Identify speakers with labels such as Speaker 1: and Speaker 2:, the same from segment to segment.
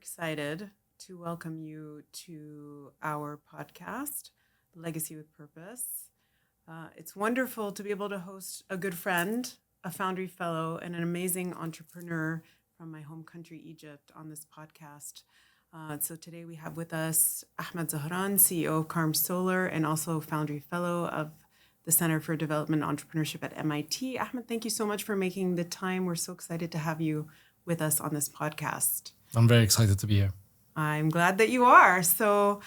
Speaker 1: excited to welcome you to our podcast, Legacy with Purpose. It's wonderful to be able to host a good friend, a Foundry Fellow, and an amazing entrepreneur from my home country, Egypt, on this podcast. So today we have with us Ahmed Zahran, CEO of KarmSolar, and also Foundry Fellow of the Center for Development and Entrepreneurship at MIT. Ahmed, thank you so much for making the time. We're so excited to have you with us on this podcast.
Speaker 2: I'm very excited to be here.
Speaker 1: I'm glad that you are. So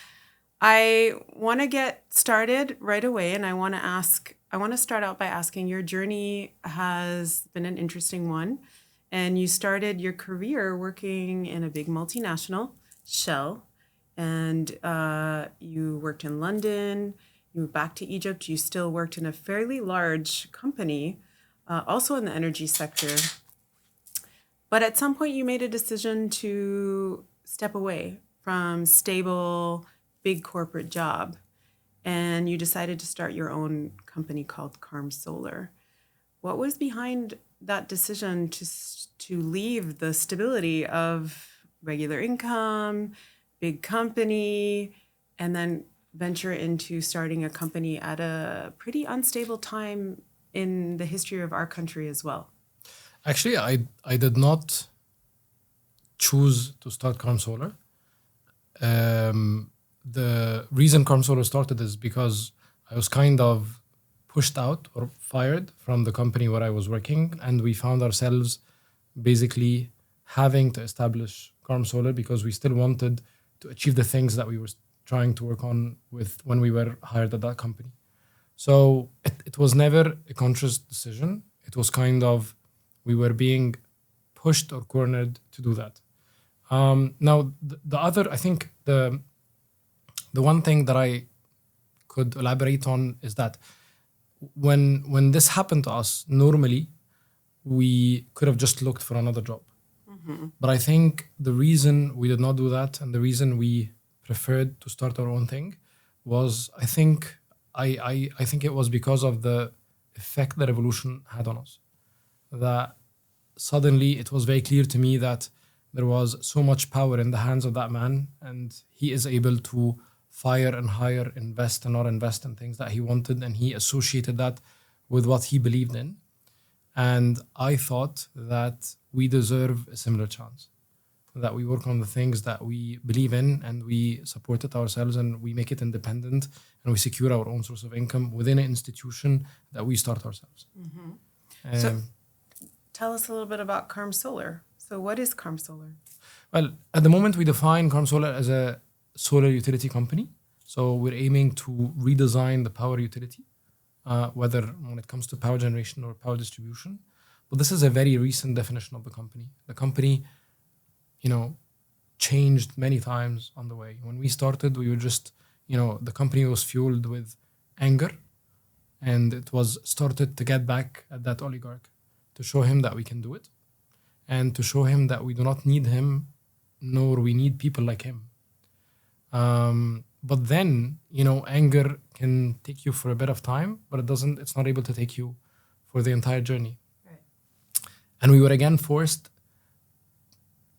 Speaker 1: I want to get started right away, and I want to start out by asking, your journey has been an interesting one, and you started your career working in a big multinational, Shell, and you worked in London, you moved back to Egypt, you still worked in a fairly large company, also in the energy sector. But at some point you made a decision to step away from stable, big corporate job, and you decided to start your own company called KarmSolar. What was behind that decision to leave the stability of regular income, big company, and then venture into starting a company at a pretty unstable time in the history of our country as well?
Speaker 2: Actually, I did not choose to start KarmSolar. The reason KarmSolar started is because I was kind of pushed out or fired from the company where I was working, and we found ourselves basically having to establish KarmSolar because we still wanted to achieve the things that we were trying to work on with when we were hired at that company. So it was never a conscious decision. It was kind of, we were being pushed or cornered to do that. Now, the other, I think the one thing that I could elaborate on is that when this happened to us, normally we could have just looked for another job. Mm-hmm. But I think the reason we did not do that and the reason we preferred to start our own thing was, I think it was because of the effect the revolution had on us. That suddenly it was very clear to me that there was so much power in the hands of that man, and he is able to fire and hire, invest and not invest in things that he wanted, and he associated that with what he believed in. And I thought that we deserve a similar chance, that we work on the things that we believe in and we support it ourselves and we make it independent and we secure our own source of income within an institution that we start ourselves.
Speaker 1: Mm-hmm. So tell us a little bit about KarmSolar. So what is KarmSolar?
Speaker 2: Well, at the moment we define KarmSolar as a solar utility company. So we're aiming to redesign the power utility, whether when it comes to power generation or power distribution. But this is a very recent definition of the company. The company, changed many times on the way. When we started, we were just, the company was fueled with anger, and it was started to get back at that oligarch to show him that we can do it and to show him that we do not need him, nor we need people like him. But then, anger can take you for a bit of time, but it's not able to take you for the entire journey. Right. And we were again forced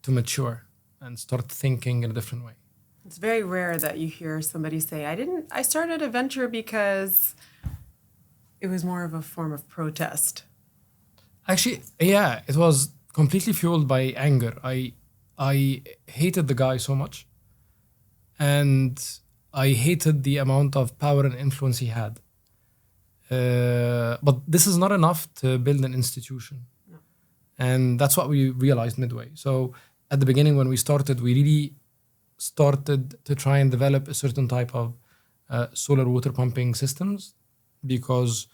Speaker 2: to mature and start thinking in a different way.
Speaker 1: It's very rare that you hear somebody say, I started a venture because it was more of a form of protest.
Speaker 2: Actually, yeah, it was completely fueled by anger. I hated the guy so much, and I hated the amount of power and influence he had. But this is not enough to build an institution. No. And that's what we realized midway. So at the beginning when we started, we really started to try and develop a certain type of solar water pumping systems because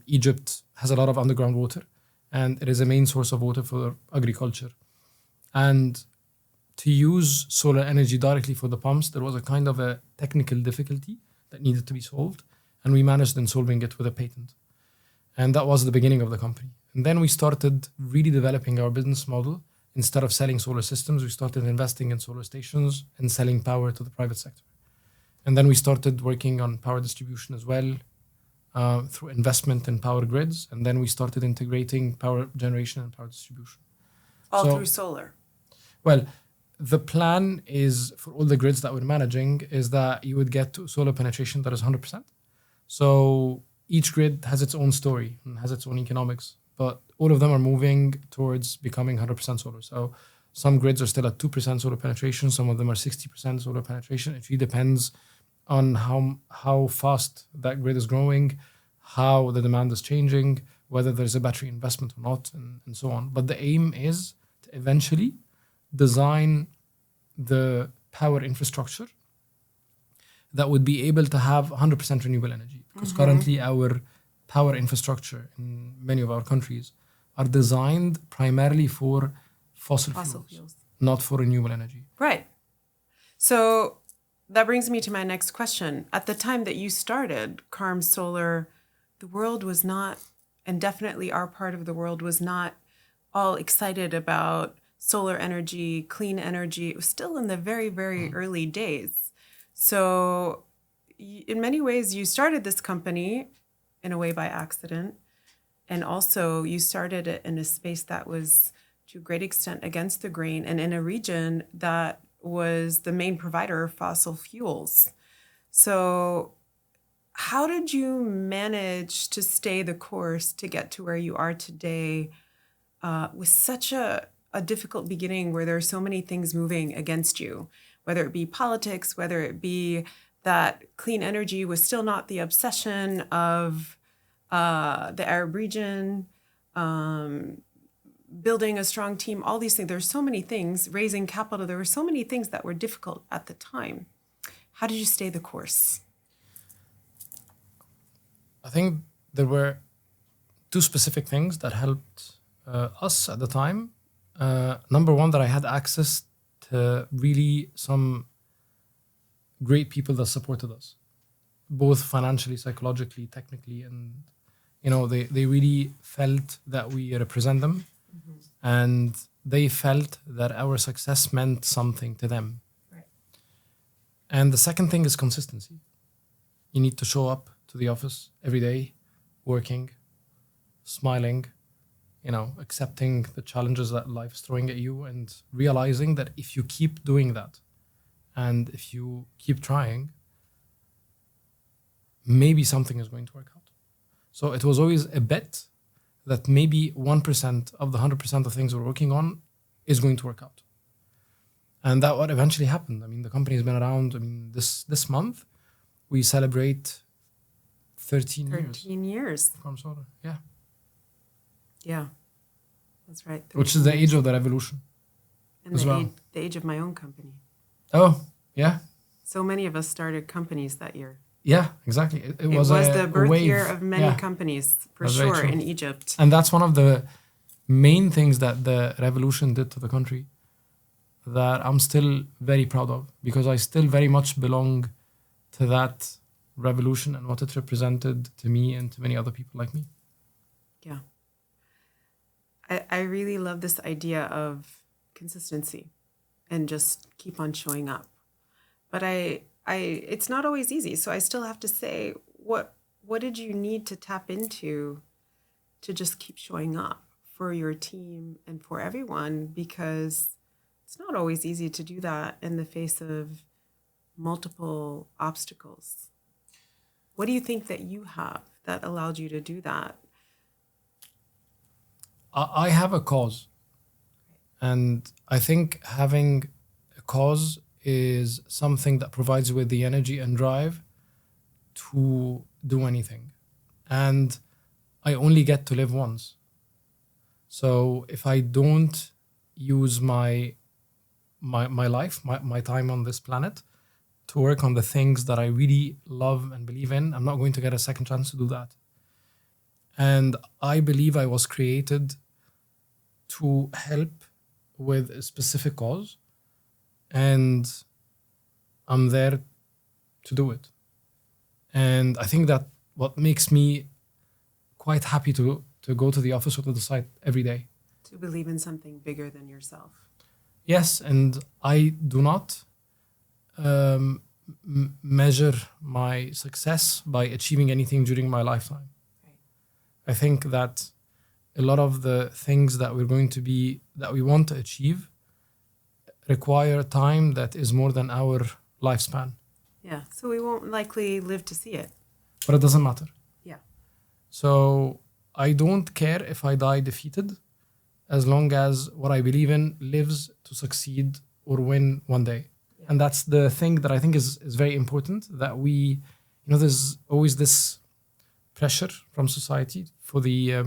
Speaker 2: Egypt has a lot of underground water, and it is a main source of water for agriculture. And to use solar energy directly for the pumps, there was a kind of a technical difficulty that needed to be solved, and we managed in solving it with a patent. And that was the beginning of the company. And then we started really developing our business model. Instead of selling solar systems, we started investing in solar stations and selling power to the private sector. And then we started working on power distribution as well, through investment in power grids. And then we started integrating power generation and power distribution.
Speaker 1: All through solar?
Speaker 2: Well, the plan is for all the grids that we're managing is that you would get to solar penetration that is 100%. So each grid has its own story and has its own economics, but all of them are moving towards becoming 100% solar. So some grids are still at 2% solar penetration. Some of them are 60% solar penetration. It really depends on how fast that grid is growing, how the demand is changing, whether there's a battery investment or not, and so on. But the aim is to eventually design the power infrastructure that would be able to have 100% renewable energy. Because currently our power infrastructure in many of our countries are designed primarily for fossil fuels, not for renewable energy.
Speaker 1: Right. So that brings me to my next question. At the time that you started KarmSolar, the world was not, and definitely our part of the world was not all excited about solar energy, clean energy. It was still in the very, very early days. So in many ways, you started this company in a way by accident. And also you started it in a space that was to a great extent against the grain and in a region that was the main provider of fossil fuels. So how did you manage to stay the course to get to where you are today with such a difficult beginning where there are so many things moving against you, whether it be politics, whether it be that clean energy was still not the obsession of the Arab region, building a strong team, all these things. There's so many things, raising capital. There were so many things that were difficult at the time. How did you stay the course?
Speaker 2: I think there were two specific things that helped us at the time. Number one, that I had access to really some great people that supported us, both financially, psychologically, technically, and they really felt that we represent them, and they felt that our success meant something to them.
Speaker 1: Right.
Speaker 2: And the second thing is consistency. You need to show up to the office every day, working, smiling, accepting the challenges that life is throwing at you, and realizing that if you keep doing that and if you keep trying, maybe something is going to work out. So it was always a bet that maybe 1% of the 100% of things we're working on is going to work out. And that what eventually happened. I mean, the company has been around, this month, we celebrate 13 years.
Speaker 1: 13 years.
Speaker 2: KarmSolar, yeah.
Speaker 1: Yeah, that's right.
Speaker 2: Which is the age of the revolution.
Speaker 1: And the age of my own company.
Speaker 2: Oh, yeah.
Speaker 1: So many of us started companies that year.
Speaker 2: Yeah, exactly. It was
Speaker 1: the birth
Speaker 2: wave.
Speaker 1: year of many companies, for
Speaker 2: That's
Speaker 1: sure, in Egypt.
Speaker 2: And that's one of the main things that the revolution did to the country that I'm still very proud of, because I still very much belong to that revolution and what it represented to me and to many other people like me.
Speaker 1: Yeah. I really love this idea of consistency and just keep on showing up. But it's not always easy. So I still have to say, what did you need to tap into to just keep showing up for your team and for everyone? Because it's not always easy to do that in the face of multiple obstacles. What do you think that you have that allowed you to do that?
Speaker 2: I have a cause. And I think having a cause is something that provides you with the energy and drive to do anything. And I only get to live once. So if I don't use my life, my time on this planet to work on the things that I really love and believe in, I'm not going to get a second chance to do that. And I believe I was created to help with a specific cause, and I'm there to do it. And I think that what makes me quite happy to go to the office or to the site every day.
Speaker 1: To believe in something bigger than yourself.
Speaker 2: Yes, and I do not measure my success by achieving anything during my lifetime.
Speaker 1: Right.
Speaker 2: I think that a lot of the things that we want to achieve require time that is more than our lifespan.
Speaker 1: Yeah. So we won't likely live to see it.
Speaker 2: But it doesn't matter.
Speaker 1: Yeah.
Speaker 2: So I don't care if I die defeated, as long as what I believe in lives to succeed or win one day.
Speaker 1: Yeah.
Speaker 2: And that's the thing that I think is very important, that we, there's always this pressure from society for the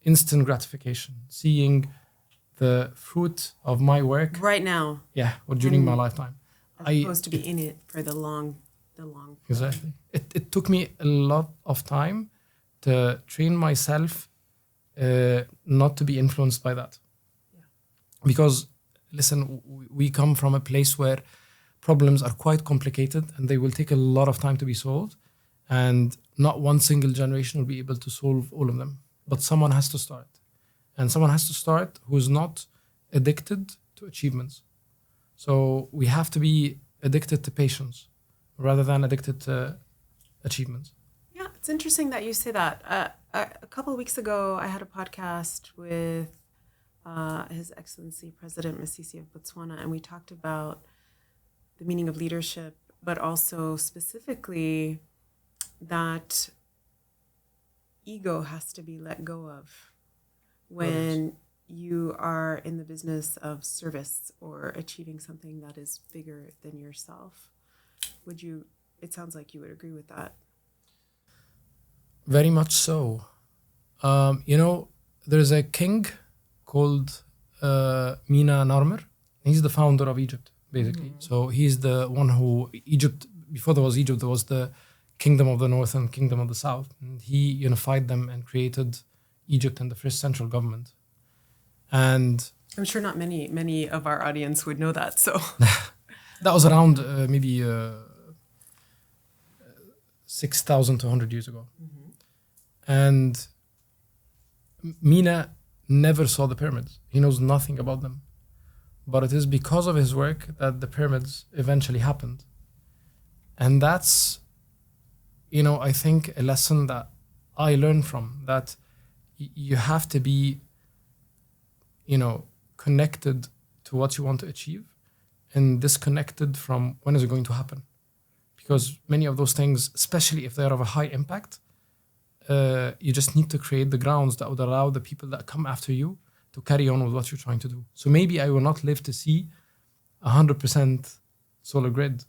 Speaker 2: instant gratification, seeing the fruit of my work.
Speaker 1: Right now.
Speaker 2: Yeah, or during my lifetime.
Speaker 1: As opposed to be in it for the long.
Speaker 2: Exactly. It took me a lot of time to train myself not to be influenced by that.
Speaker 1: Yeah.
Speaker 2: Because, listen, we come from a place where problems are quite complicated and they will take a lot of time to be solved. And not one single generation will be able to solve all of them. But someone has to start. And someone has to start who is not addicted to achievements. So we have to be addicted to patience rather than addicted to achievements.
Speaker 1: Yeah, it's interesting that you say that. A couple of weeks ago, I had a podcast with His Excellency President Masisi of Botswana, and we talked about the meaning of leadership, but also specifically that ego has to be let go of when you are in the business of service or achieving something that is bigger than yourself. It sounds like you would agree with that.
Speaker 2: Very much so. There's a king called Mina Narmer. He's the founder of Egypt, basically. Mm-hmm. So he's the one who, before there was Egypt, there was the Kingdom of the North and Kingdom of the South. And he unified them and created Egypt and the first central government. And
Speaker 1: I'm sure not many of our audience would know that. So
Speaker 2: that was around maybe 6,000 to 100 years ago. Mm-hmm. And Mina never saw the pyramids. He knows nothing about them. But it is because of his work that the pyramids eventually happened. And that's, I think a lesson that I learned from, that you have to be, connected to what you want to achieve and disconnected from when is it going to happen. Because many of those things, especially if they're of a high impact, you just need to create the grounds that would allow the people that come after you to carry on with what you're trying to do. So maybe I will not live to see 100% solar grid,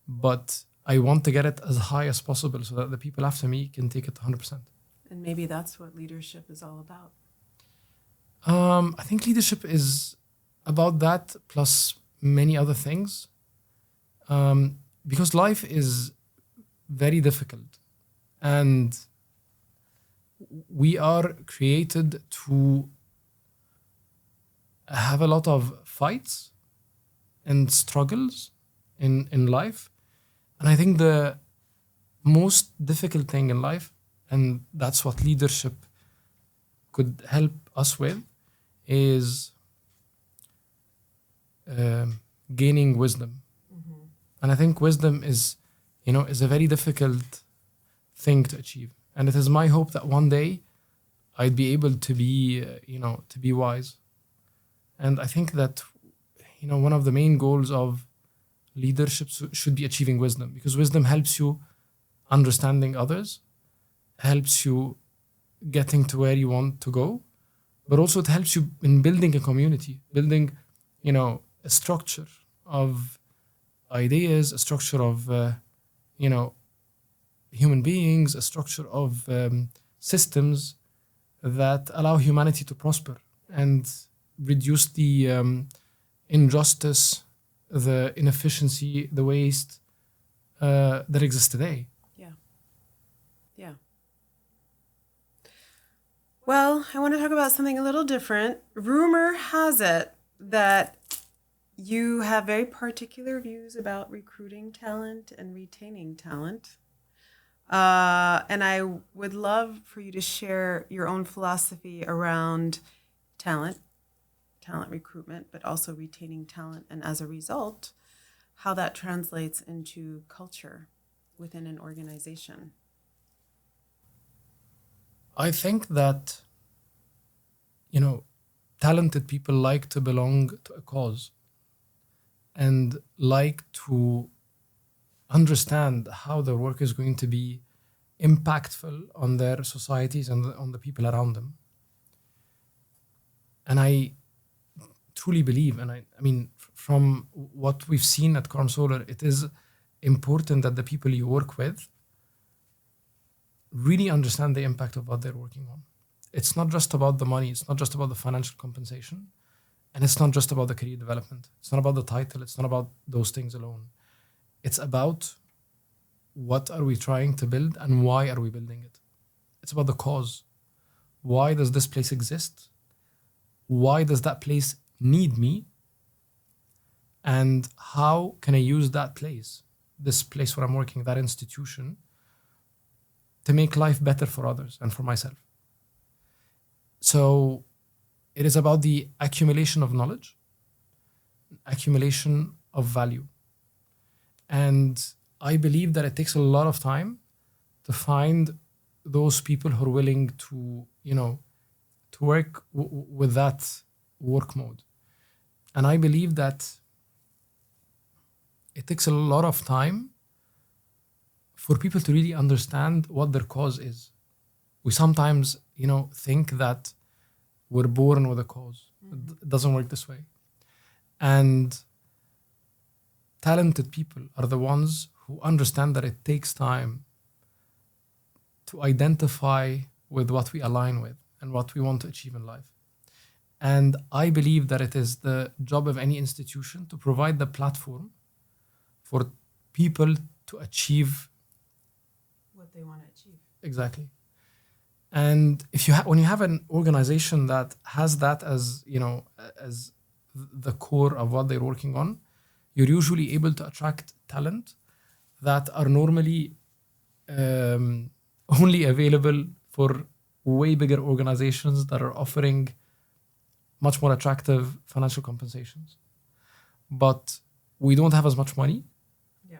Speaker 2: but I want to get it as high as possible so that the people after me can take it 100%.
Speaker 1: And maybe that's what leadership is all about.
Speaker 2: I think leadership is about that plus many other things. Because life is very difficult and we are created to have a lot of fights and struggles in life. And I think the most difficult thing in life, and that's what leadership could help us with, is gaining wisdom. Mm-hmm. And I think wisdom is a very difficult thing to achieve. And it is my hope that one day I'd be able to be, to be wise. And I think that, one of the main goals of leadership should be achieving wisdom, because wisdom helps you understanding others, helps you getting to where you want to go, but also it helps you in building a community, building, a structure of ideas, a structure of, human beings, a structure of systems that allow humanity to prosper and reduce the injustice, the inefficiency, the waste that exists today.
Speaker 1: Yeah. Well, I want to talk about something a little different. Rumor has it that you have very particular views about recruiting talent and retaining talent. And I would love for you to share your own philosophy around talent recruitment, but also retaining talent. And as a result, how that translates into culture within an organization.
Speaker 2: I think that, talented people like to belong to a cause. and like to understand how their work is going to be impactful on their societies and on the people around them. And I truly believe, and I mean, from what we've seen at KarmSolar, it is important that the people you work with really understand the impact of what they're working on. It's not just about the money, it's not just about the financial compensation, and it's not just about the career development. It's not about the title, it's not about those things alone. It's about what are we trying to build and why are we building it. It's about the cause. Why does this place exist? Why does that place need me? And how can I use that place, this place where I'm working, that institution, to make life better for others and for myself? So it is about the accumulation of knowledge, accumulation of value. And I believe that it takes a lot of time to find those people who are willing to, to work with that work mode. And I believe that it takes a lot of time for people to really understand what their cause is. We sometimes, think that we're born with a cause. It doesn't work this way. And talented people are the ones who understand that it takes time to identify with what we align with and what we want to achieve in life. And I believe that it is the job of any institution to provide the platform for people to achieve
Speaker 1: what they want to achieve.
Speaker 2: Exactly. And if when you have an organization that has that as as the core of what they're working on, you're usually able to attract talent that are normally only available for way bigger organizations that are offering much more attractive financial compensations. But we don't have as much money.
Speaker 1: Yeah.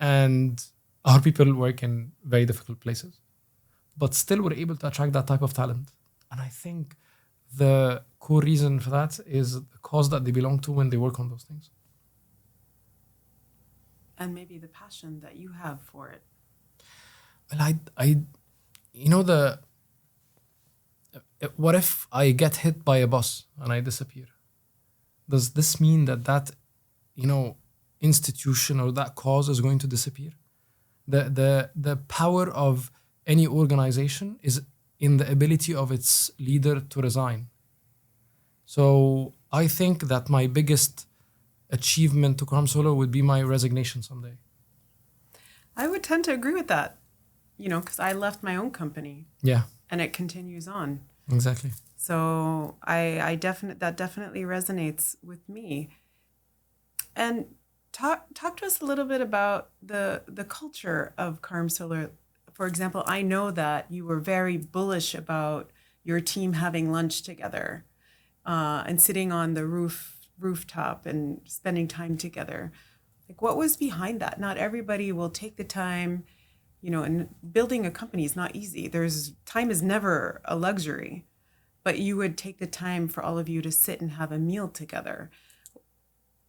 Speaker 2: And our people work in very difficult places. But still we're able to attract that type of talent. And I think the core reason for that is the cause that they belong to when they work on those things.
Speaker 1: And maybe the passion that you have for it.
Speaker 2: Well, what if I get hit by a bus and I disappear? Does this mean that institution or that cause is going to disappear? The power of any organization is in the ability of its leader to resign. So I think that my biggest achievement to KarmSolar would be my resignation someday.
Speaker 1: I would tend to agree with that, because I left my own company.
Speaker 2: Yeah.
Speaker 1: And it continues on.
Speaker 2: Exactly.
Speaker 1: So that definitely resonates with me. And talk to us a little bit about the culture of KarmSolar. For example, I know that you were very bullish about your team having lunch together and sitting on the rooftop and spending time together. Like, what was behind that? Not everybody will take the time, and building a company is not easy. Time is never a luxury, but you would take the time for all of you to sit and have a meal together.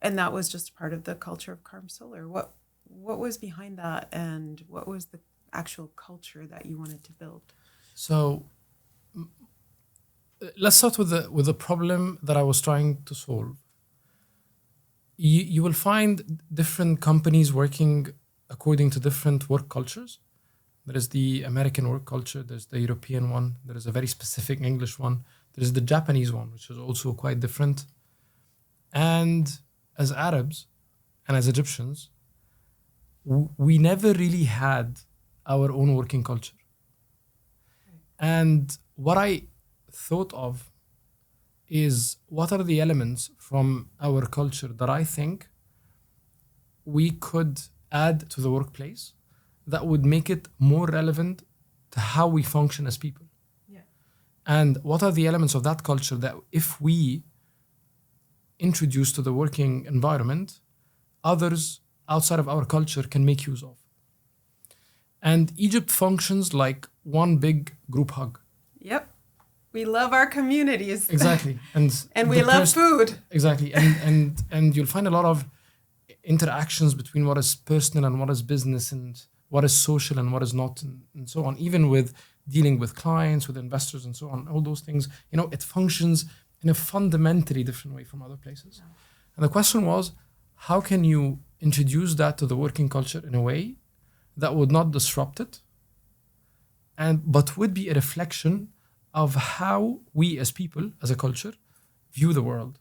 Speaker 1: And that was just part of the culture of KarmSolar. What was behind that, and what was the actual culture that you wanted to build?
Speaker 2: So let's start with the problem that I was trying to solve. You will find different companies working according to different work cultures. There is the American work culture, there's the European one, there is a very specific English one, there is the Japanese one, which is also quite different. And as Arabs and as Egyptians, we never really had our own working culture. And what I thought of is, what are the elements from our culture that I think we could add to the workplace that would make it more relevant to how we function as people?
Speaker 1: Yeah.
Speaker 2: And what are the elements of that culture that if we introduce to the working environment, others outside of our culture can make use of? And Egypt functions like one big group hug.
Speaker 1: Yep. We love our communities.
Speaker 2: Exactly.
Speaker 1: And we love food.
Speaker 2: Exactly. And you'll find a lot of interactions between what is personal and what is business and what is social and what is not and so on. Even with dealing with clients, with investors and so on, all those things, it functions in a fundamentally different way from other places. Yeah. And the question was, how can you introduce that to the working culture in a way that would not disrupt it, but would be a reflection of how we as people, as a culture, view the world.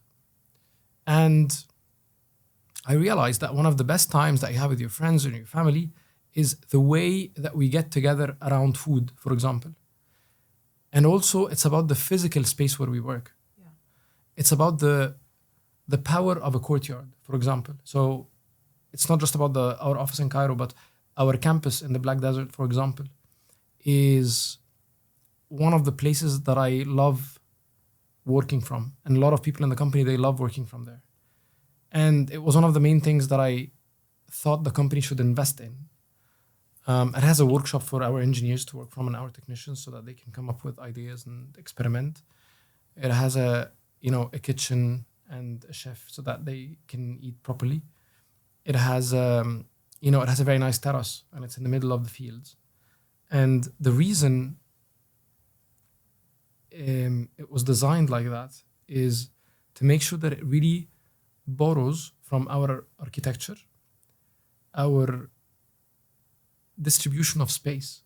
Speaker 2: And I realized that one of the best times that you have with your friends and your family is the way that we get together around food, for example. And also it's about the physical space where we work. Yeah. It's about the power of a courtyard, for example. So it's not just about our office in Cairo, but our campus in the Black Desert, for example, is one of the places that I love working from. And a lot of people in the company, they love working from there. And it was one of the main things that I thought the company should invest in. It has a workshop for our engineers to work from and our technicians so that they can come up with ideas and experiment. It has a kitchen and a chef so that they can eat properly. It has it has a very nice terrace and it's in the middle of the fields. And the reason it was designed like that is to make sure that it really borrows from our architecture, our distribution of space,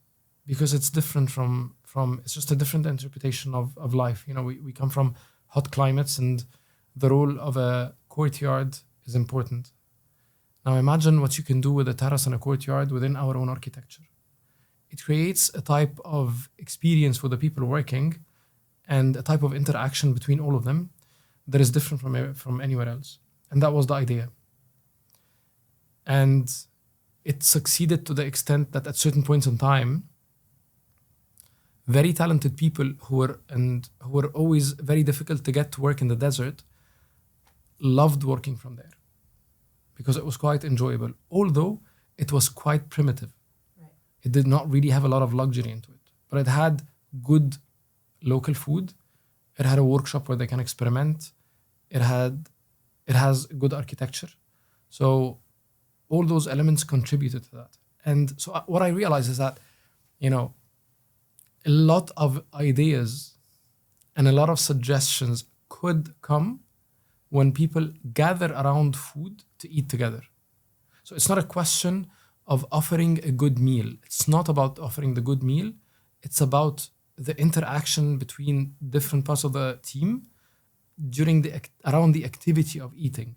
Speaker 2: because it's different from it's just a different interpretation of life. We come from hot climates and the role of a courtyard is important. Now imagine what you can do with a terrace and a courtyard within our own architecture. It creates a type of experience for the people working and a type of interaction between all of them that is different from anywhere else. And that was the idea. And it succeeded to the extent that at certain points in time, very talented people who were always very difficult to get to work in the desert loved working from there because it was quite enjoyable, although it was quite primitive. Right. It did not really have a lot of luxury into it, but it had good local food. It had a workshop where they can experiment. It has good architecture. So all those elements contributed to that. And so what I realized is that, a lot of ideas and a lot of suggestions could come when people gather around food to eat together. So it's not a question of offering a good meal. It's not about offering the good meal. It's about the interaction between different parts of the team around the activity of eating.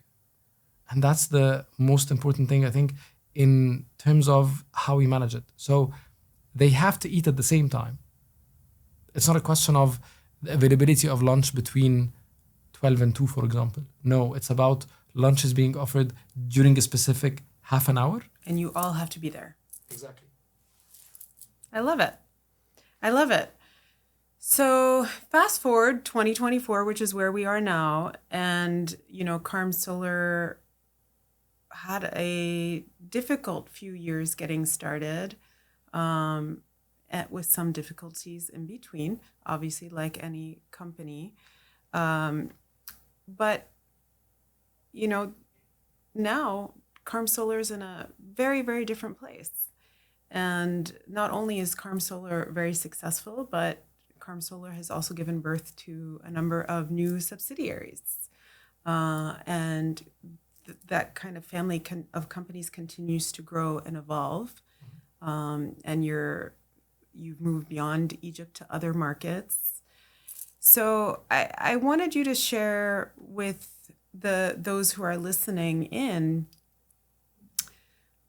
Speaker 2: And that's the most important thing, I think, in terms of how we manage it. So they have to eat at the same time. It's not a question of the availability of lunch between 12 and 2, for example. No, it's about lunches being offered during a specific half an hour.
Speaker 1: And you all have to be there.
Speaker 2: Exactly.
Speaker 1: I love it. So fast forward 2024, which is where we are now, and KarmSolar had a difficult few years getting started, with some difficulties in between, obviously, like any company. But now KarmSolar is in a very, very different place. And not only is KarmSolar very successful, but KarmSolar has also given birth to a number of new subsidiaries. And that kind of family of companies continues to grow and evolve. And you've moved beyond Egypt to other markets. So I wanted you to share with those who are listening in,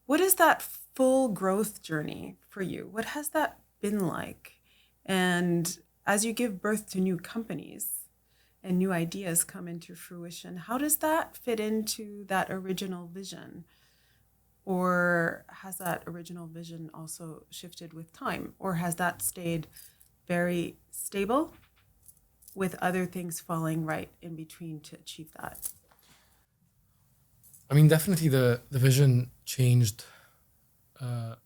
Speaker 1: what is that full growth journey for you? What has that been like? And as you give birth to new companies and new ideas come into fruition, how does that fit into that original vision? Or has that original vision also shifted with time? Or has that stayed very stable with other things falling right in between to achieve that?
Speaker 2: I mean, definitely the vision changed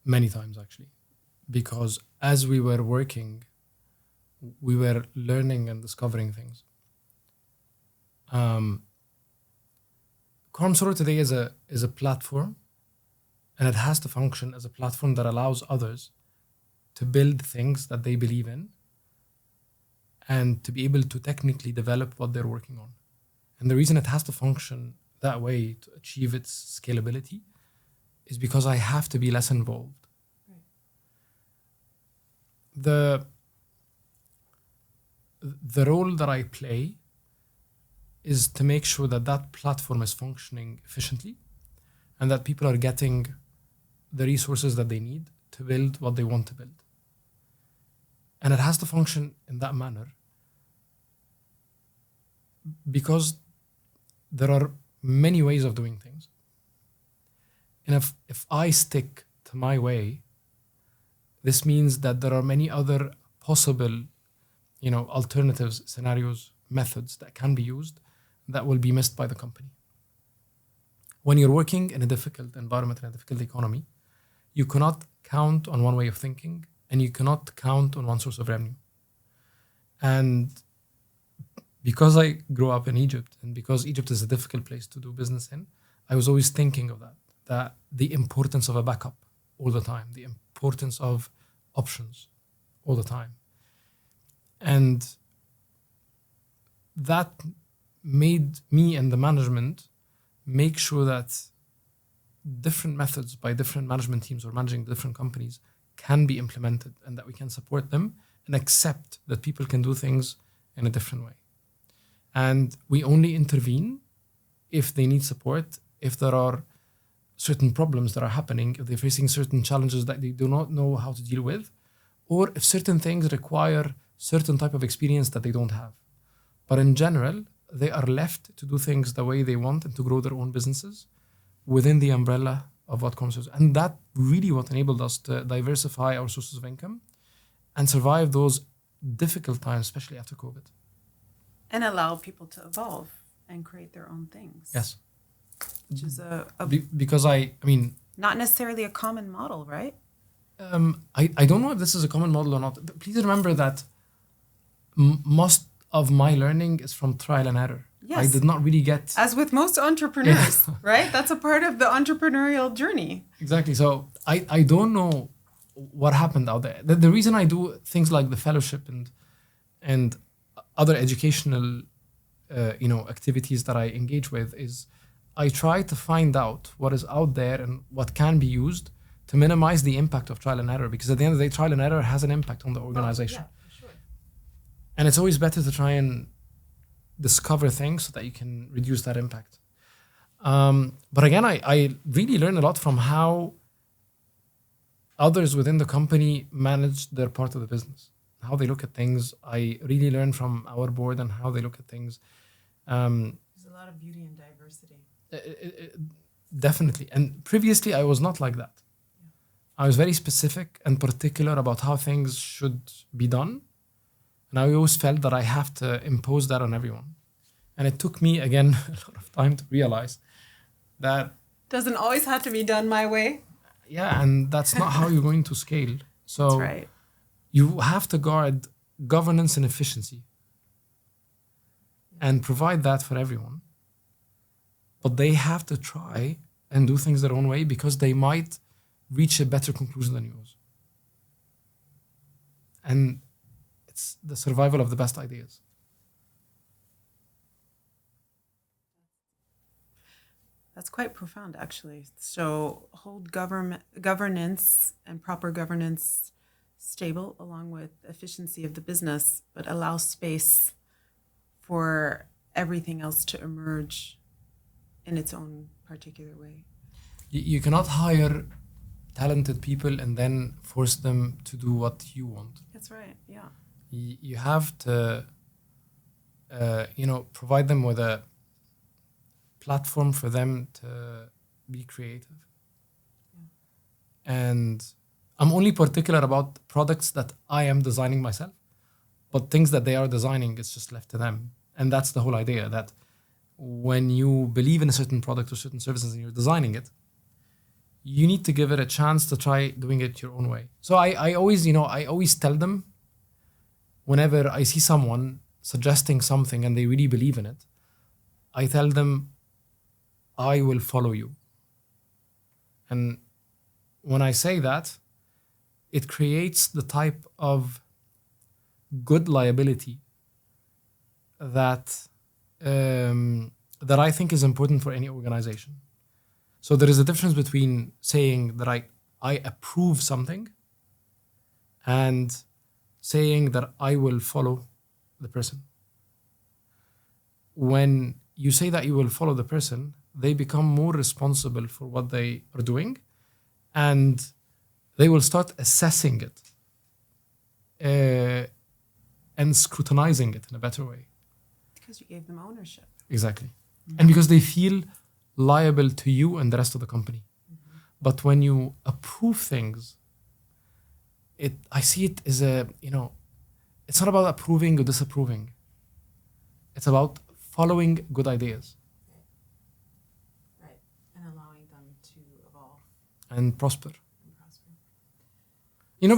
Speaker 2: many times, actually, because as we were working we were learning and discovering things. KarmSolar today is a platform, and it has to function as a platform that allows others to build things that they believe in and to be able to technically develop what they're working on. And the reason it has to function that way to achieve its scalability is because I have to be less involved.
Speaker 1: Right.
Speaker 2: The role that I play is to make sure that that platform is functioning efficiently and that people are getting the resources that they need to build what they want to build. And it has to function in that manner because there are many ways of doing things. And if I stick to my way, this means that there are many other possible, alternatives, scenarios, methods that can be used that will be missed by the company. When you're working in a difficult environment, in a difficult economy, you cannot count on one way of thinking and you cannot count on one source of revenue. And because I grew up in Egypt and because Egypt is a difficult place to do business in, I was always thinking of that the importance of a backup all the time, the importance of options all the time. And that made me and the management make sure that different methods by different management teams or managing different companies can be implemented and that we can support them and accept that people can do things in a different way. And we only intervene if they need support, if there are certain problems that are happening, if they're facing certain challenges that they do not know how to deal with, or if certain things require certain type of experience that they don't have. But in general, they are left to do things the way they want and to grow their own businesses within the umbrella of what KarmSolar is. And that really what enabled us to diversify our sources of income and survive those difficult times, especially after COVID.
Speaker 1: And allow people to evolve and create their own things.
Speaker 2: Yes.
Speaker 1: Which is
Speaker 2: because I mean...
Speaker 1: not necessarily a common model, right?
Speaker 2: I don't know if this is a common model or not. Please remember that most of my learning is from trial and error.
Speaker 1: Yes.
Speaker 2: I did not really get...
Speaker 1: As with most entrepreneurs, right? That's a part of the entrepreneurial journey.
Speaker 2: Exactly. So I don't know what happened out there. The reason I do things like the fellowship and other educational activities that I engage with is I try to find out what is out there and what can be used to minimize the impact of trial and error, because at the end of the day, trial and error has an impact on the organization.
Speaker 1: Yeah, for sure.
Speaker 2: And it's always better to try and discover things so that you can reduce that impact. But again, I really learned a lot from how others within the company manage their part of the business, how they look at things. I really learned from our board and how they look at things.
Speaker 1: There's a lot of beauty in diversity.
Speaker 2: Definitely. And previously, I was not like that. I was very specific and particular about how things should be done. And I always felt that I have to impose that on everyone. And it took me, again, a lot of time to realize that...
Speaker 1: doesn't always have to be done my way.
Speaker 2: Yeah, and that's not how you're going to scale. So
Speaker 1: that's right.
Speaker 2: You have to guard governance and efficiency and provide that for everyone. But they have to try and do things their own way because they might reach a better conclusion than yours. And it's the survival of the best ideas.
Speaker 1: That's quite profound, actually. So hold governance and proper governance stable along with efficiency of the business, but allow space for everything else to emerge in its own particular way.
Speaker 2: You cannot hire talented people and then force them to do what you want.
Speaker 1: That's right, yeah.
Speaker 2: You have to, provide them with a platform for them to be creative. Yeah. And I'm only particular about products that I am designing myself, but things that they are designing, it's just left to them. And that's the whole idea, that when you believe in a certain product or certain services and you're designing it, you need to give it a chance to try doing it your own way. So I always tell them, whenever I see someone suggesting something and they really believe in it, I tell them, I will follow you. And when I say that, it creates the type of good liability that that I think is important for any organization. So there is a difference between saying that I approve something and saying that I will follow the person. When you say that you will follow the person, they become more responsible for what they are doing, and they will start assessing it and scrutinizing it in a better way.
Speaker 1: Because you gave them ownership.
Speaker 2: Exactly. And because they feel liable to you and the rest of the company. But when you approve things, I see it as it's not about approving or disapproving. It's about following good ideas.
Speaker 1: Right. And allowing them to evolve.
Speaker 2: And prosper.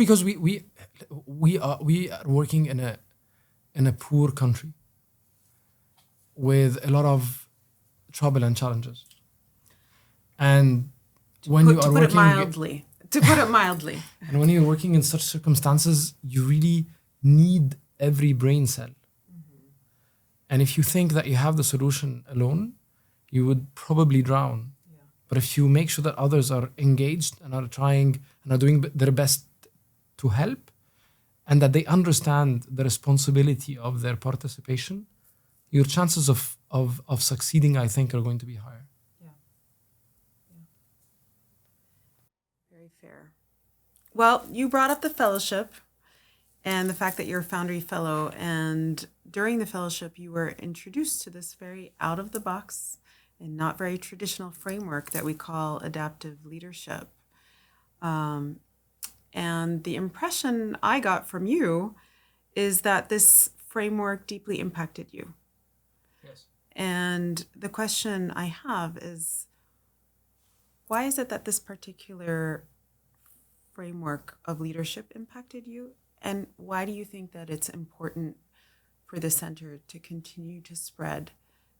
Speaker 2: Because we are working in a poor country with a lot of trouble and challenges. And when you are working...
Speaker 1: To put it mildly.
Speaker 2: And when you're working in such circumstances, you really need every brain cell. Mm-hmm. And if you think that you have the solution alone, you would probably drown. Yeah. But if you make sure that others are engaged and are trying and are doing their best to help, and that they understand the responsibility of their participation, your chances of succeeding, I think, are going to be higher.
Speaker 1: Very fair. Well, you brought up the fellowship and the fact that you're a Foundry Fellow. And during the fellowship, you were introduced to this very out-of-the-box and not very traditional framework that we call adaptive leadership. And the impression I got from you is that this framework deeply impacted you.
Speaker 2: Yes.
Speaker 1: And the question I have is, why is it that this particular framework of leadership impacted you? And why do you think that it's important for the center to continue to spread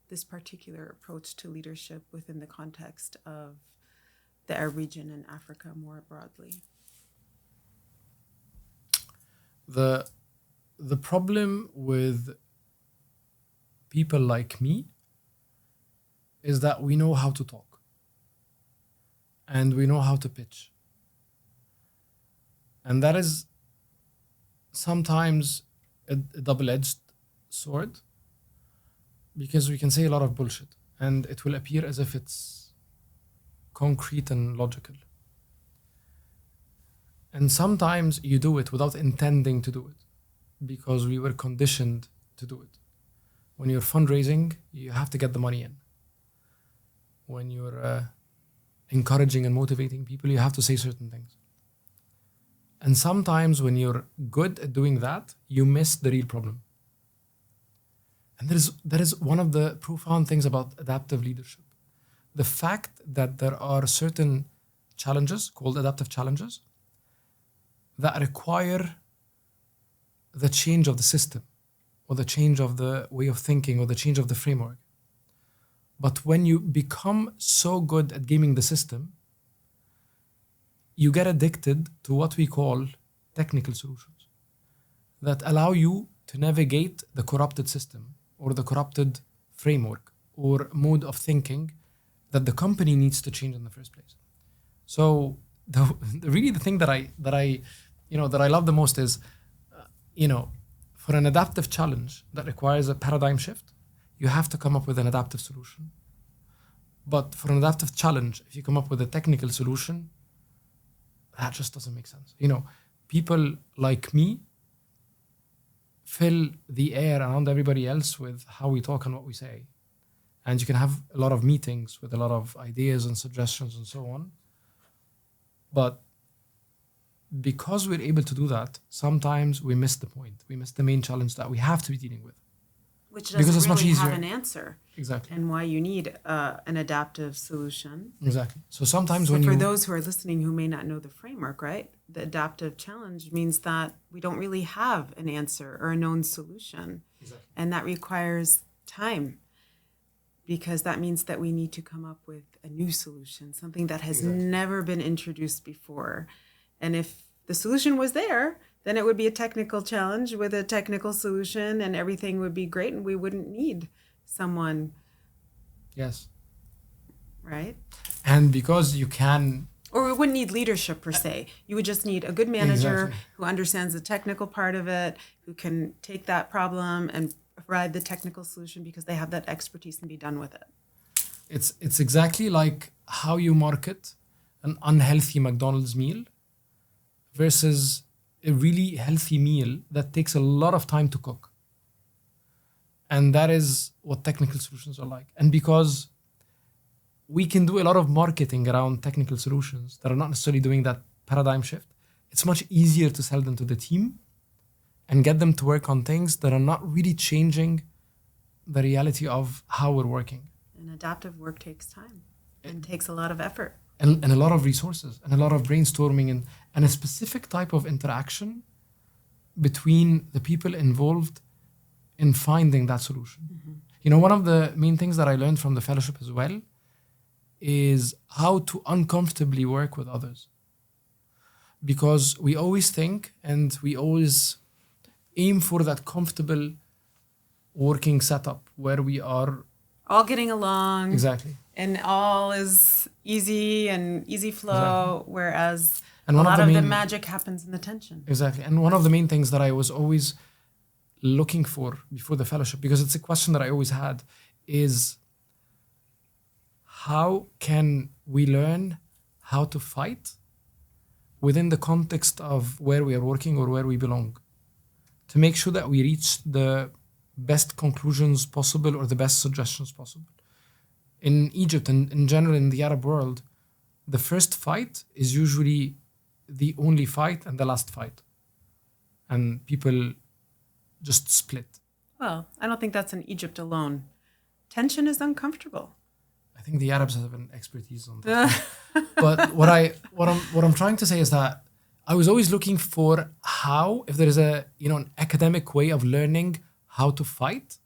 Speaker 1: this particular approach to leadership within the context of the Arab region and Africa more broadly?
Speaker 2: The problem with people like me is that we know how to talk and we know how to pitch. And that is sometimes a double-edged sword, because we can say a lot of bullshit and it will appear as if it's concrete and logical. And sometimes you do it without intending to do it, because we were conditioned to do it. When you're fundraising, you have to get the money in. When you're encouraging and motivating people, you have to say certain things. And sometimes when you're good at doing that, you miss the real problem. And that is one of the profound things about adaptive leadership. The fact that there are certain challenges called adaptive challenges that require the change of the system, or the change of the way of thinking, or the change of the framework. But when you become so good at gaming the system, you get addicted to what we call technical solutions that allow you to navigate the corrupted system or the corrupted framework or mode of thinking that the company needs to change in the first place. So really the thing that I love the most is, for an adaptive challenge that requires a paradigm shift, you have to come up with an adaptive solution. But for an adaptive challenge, if you come up with a technical solution, that just doesn't make sense. People like me fill the air around everybody else with how we talk and what we say. And you can have a lot of meetings with a lot of ideas and suggestions and so on. But because we're able to do that, sometimes we miss the point. We miss the main challenge that we have to be dealing with.
Speaker 1: Which doesn't really have an answer.
Speaker 2: Exactly.
Speaker 1: and why you need an adaptive solution.
Speaker 2: Exactly. So sometimes
Speaker 1: So
Speaker 2: when
Speaker 1: for
Speaker 2: you
Speaker 1: those who are listening who may not know the framework, right? The adaptive challenge means that we don't really have an answer or a known solution.
Speaker 2: Exactly.
Speaker 1: And that requires time, because that means that we need to come up with a new solution, something that has never been introduced before. And if the solution was there, then it would be a technical challenge with a technical solution and everything would be great and we wouldn't need someone,
Speaker 2: yes,
Speaker 1: right?
Speaker 2: and because you can
Speaker 1: Or we wouldn't need leadership per se. You would just need a good manager
Speaker 2: Exactly.
Speaker 1: who understands the technical part of it, who can take that problem and provide the technical solution because they have that expertise and be done with it.
Speaker 2: it's exactly like how you market an unhealthy McDonald's meal versus a really healthy meal that takes a lot of time to cook. And that is what technical solutions are like. And because we can do a lot of marketing around technical solutions that are not necessarily doing that paradigm shift, it's much easier to sell them to the team and get them to work on things that are not really changing the reality of how we're working.
Speaker 1: And adaptive work takes time and takes a lot of effort.
Speaker 2: And a lot of resources and a lot of brainstorming and a specific type of interaction between the people involved in finding that solution. Mm-hmm. You know, one of the main things that I learned from the fellowship as well is how to uncomfortably work with others. Because we always think and we always aim for that comfortable working setup where we are
Speaker 1: all getting along.
Speaker 2: Exactly.
Speaker 1: And all is easy and easy flow, whereas
Speaker 2: and
Speaker 1: a lot of the magic happens in the tension.
Speaker 2: Exactly. And one of the main things that I was always looking for before the fellowship, because it's a question that I always had, is how can we learn how to fight within the context of where we are working or where we belong, to make sure that we reach the best conclusions possible or the best suggestions possible. In Egypt and in general in the Arab world, the first fight is usually the only fight and the last fight. And people just split.
Speaker 1: Well, I don't think that's in Egypt alone. Tension is uncomfortable.
Speaker 2: I think the Arabs have an expertise on that. But what I'm trying to say is that I was always looking for how, if there is an academic way of learning how to fight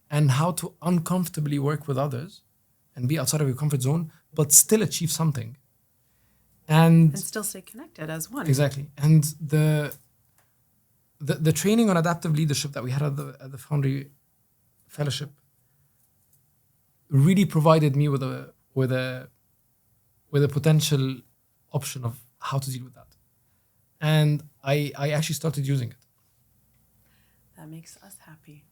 Speaker 2: and how to uncomfortably work with others and be outside of your comfort zone, but still achieve something. And
Speaker 1: still stay connected as one.
Speaker 2: Exactly. And the training on adaptive leadership that we had at the Foundry Fellowship really provided me with a potential option of how to deal with that. And I actually started using it.
Speaker 1: That makes us happy.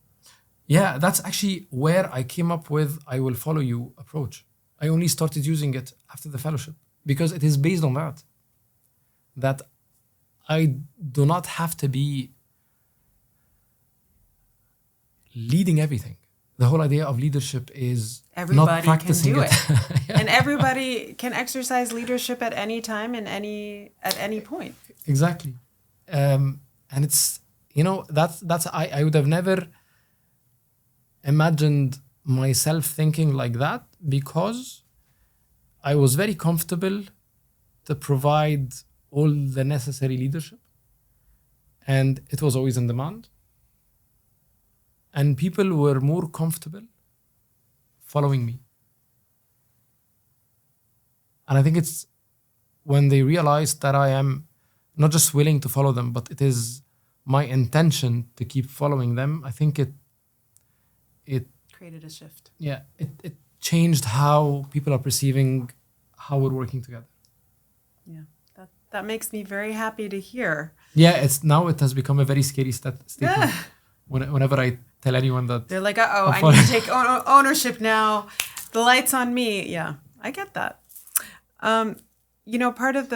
Speaker 2: Yeah, that's actually where I came up with I will follow you approach. I only started using it after the fellowship because it is based on that I do not have to be leading everything. The whole idea of leadership is
Speaker 1: everybody
Speaker 2: not practicing
Speaker 1: can do
Speaker 2: it.
Speaker 1: Yeah. And everybody can exercise leadership at any time and at any point.
Speaker 2: Exactly. And it's, that's I would have never imagined myself thinking like that because I was very comfortable to provide all the necessary leadership and it was always in demand. And people were more comfortable following me. And I think it's when they realized that I am not just willing to follow them, but it is my intention to keep following them. I think it
Speaker 1: created a shift.
Speaker 2: Yeah, it changed how people are perceiving how we're working together.
Speaker 1: Yeah, that makes me very happy to hear.
Speaker 2: Yeah, it has become a very scary statement. Whenever I tell anyone that,
Speaker 1: they're like, I need to take ownership now. The light's on me. Yeah, I get that. Part of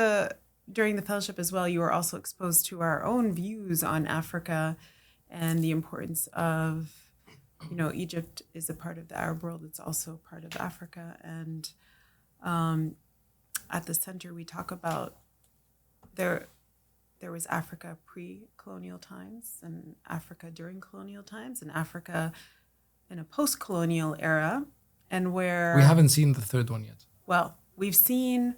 Speaker 1: during the fellowship as well, you were also exposed to our own views on Africa and the importance of, Egypt is a part of the Arab world. It's also part of Africa. And at the center, we talk about there was Africa pre-colonial times and Africa during colonial times and Africa in a post-colonial era, and where
Speaker 2: We haven't seen the third one yet.
Speaker 1: well, we've seen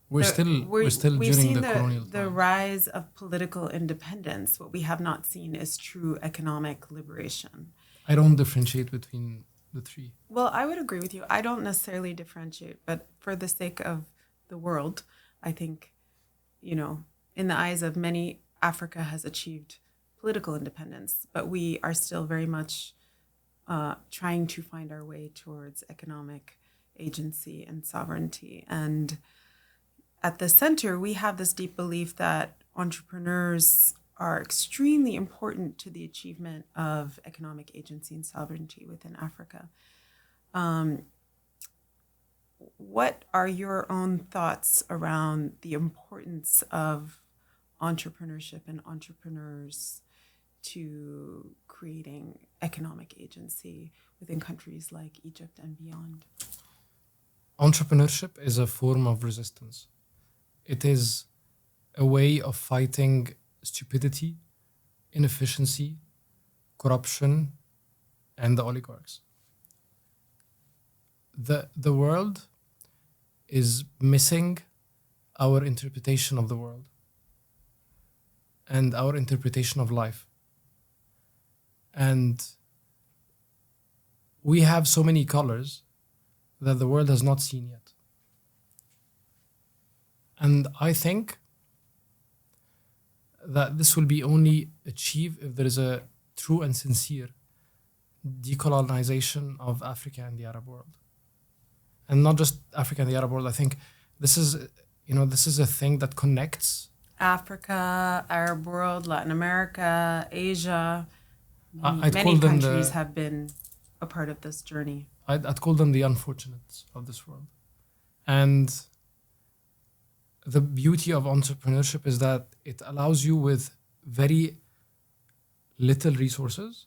Speaker 2: We're
Speaker 1: we've
Speaker 2: still
Speaker 1: we've
Speaker 2: during
Speaker 1: seen
Speaker 2: the colonial
Speaker 1: the
Speaker 2: time.
Speaker 1: rise of political independence. What we have not seen is true economic liberation.
Speaker 2: I don't differentiate between the three.
Speaker 1: Well, I would agree with you. I don't necessarily differentiate, but for the sake of the world, I think, in the eyes of many, Africa has achieved political independence, but we are still very much trying to find our way towards economic agency and sovereignty. And at the center, we have this deep belief that entrepreneurs are extremely important to the achievement of economic agency and sovereignty within Africa. What are your own thoughts around the importance of entrepreneurship and entrepreneurs to creating economic agency within countries like Egypt and beyond?
Speaker 2: Entrepreneurship is a form of resistance. It is a way of fighting stupidity, inefficiency, corruption, and the oligarchs. The world is missing our interpretation of the world and our interpretation of life. And we have so many colors that the world has not seen yet. And I think that this will be only achieved if there is a true and sincere decolonization of Africa and the Arab world. And not just Africa and the Arab world. I think this is a thing that connects
Speaker 1: Africa, Arab world, Latin America, Asia.
Speaker 2: I'd
Speaker 1: Many
Speaker 2: call them
Speaker 1: countries have been a part of this journey.
Speaker 2: I'd call them the unfortunates of this world. And the beauty of entrepreneurship is that it allows you with very little resources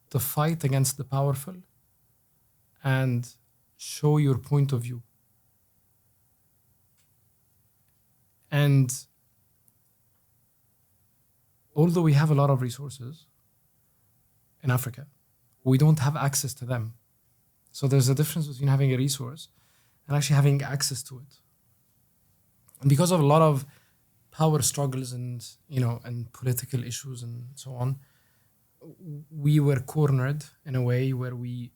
Speaker 2: to fight against the powerful and show your point of view. And although we have a lot of resources in Africa, we don't have access to them. So there's a difference between having a resource and actually having access to it. And because of a lot of power struggles and political issues and so on, we were cornered in a way where we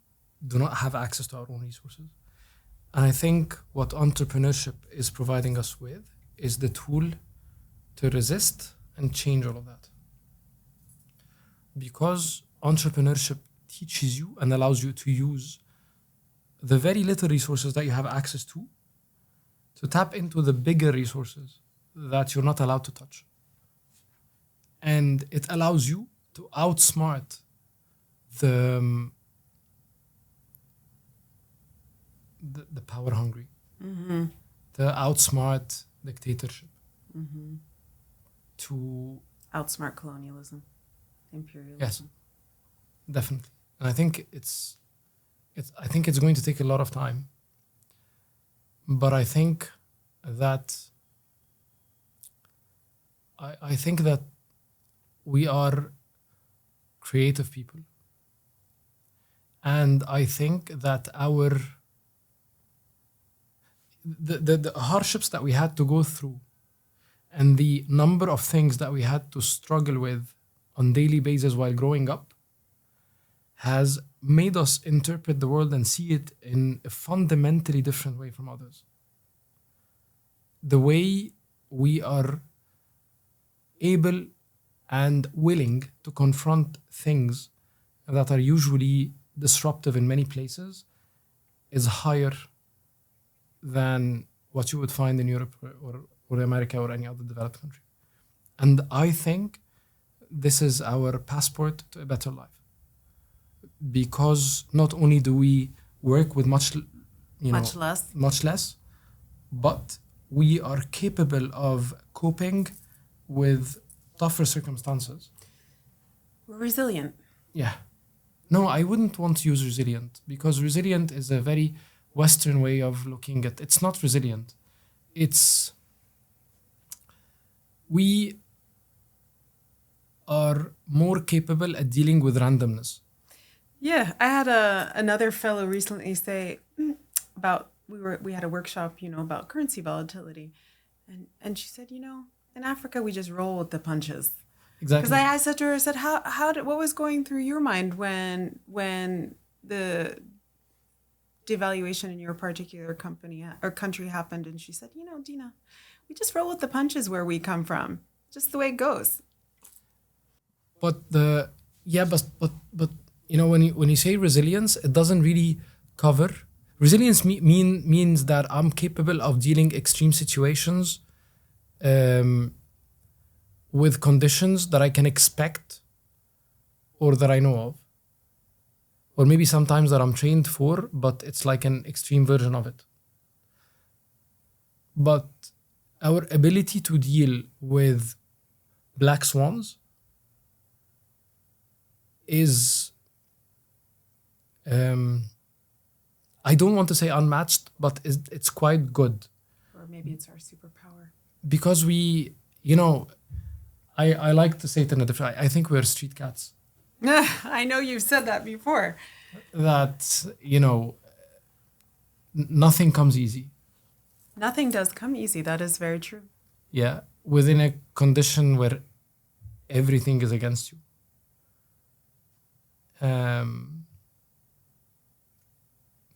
Speaker 2: do not have access to our own resources. And I think what entrepreneurship is providing us with is the tool to resist and change all of that. Because entrepreneurship teaches you and allows you to use the very little resources that you have access to tap into the bigger resources that you're not allowed to touch. And it allows you to outsmart the power hungry, to outsmart dictatorship, to
Speaker 1: outsmart colonialism, imperialism.
Speaker 2: Yes, definitely. And I think it's going to take a lot of time. But I think that we are creative people. And I think that the hardships that we had to go through and the number of things that we had to struggle with on daily basis while growing up has made us interpret the world and see it in a fundamentally different way from others. The way we are able and willing to confront things that are usually disruptive in many places is higher than what you would find in Europe or America or any other developed country. And I think this is our passport to a better life. Because not only do we work with much less, but we are capable of coping with tougher circumstances.
Speaker 1: We're resilient.
Speaker 2: Yeah. No, I wouldn't want to use resilient because resilient is a very Western way of looking at it. It's not resilient. We are more capable at dealing with randomness.
Speaker 1: Yeah, I had another fellow recently say about we had a workshop, about currency volatility, and she said, in Africa we just roll with the punches. Because
Speaker 2: Exactly.
Speaker 1: I said to her, I said, what was going through your mind when the devaluation in your particular company or country happened? And she said, Dina, we just roll with the punches where we come from, just the way it goes.
Speaker 2: But the yeah, but when you say resilience, it doesn't really cover. Resilience means that I'm capable of dealing extreme situations um, with conditions that I can expect or that I know of, or maybe sometimes that I'm trained for, but it's like an extreme version of it. But our ability to deal with black swans is, I don't want to say unmatched, but it's quite good
Speaker 1: Or maybe it's our superpower.
Speaker 2: because I like to say it in a different. I think we're street cats.
Speaker 1: I know you've said that before.
Speaker 2: That nothing comes easy.
Speaker 1: Nothing does come easy. That is very true.
Speaker 2: Yeah, within a condition where everything is against you.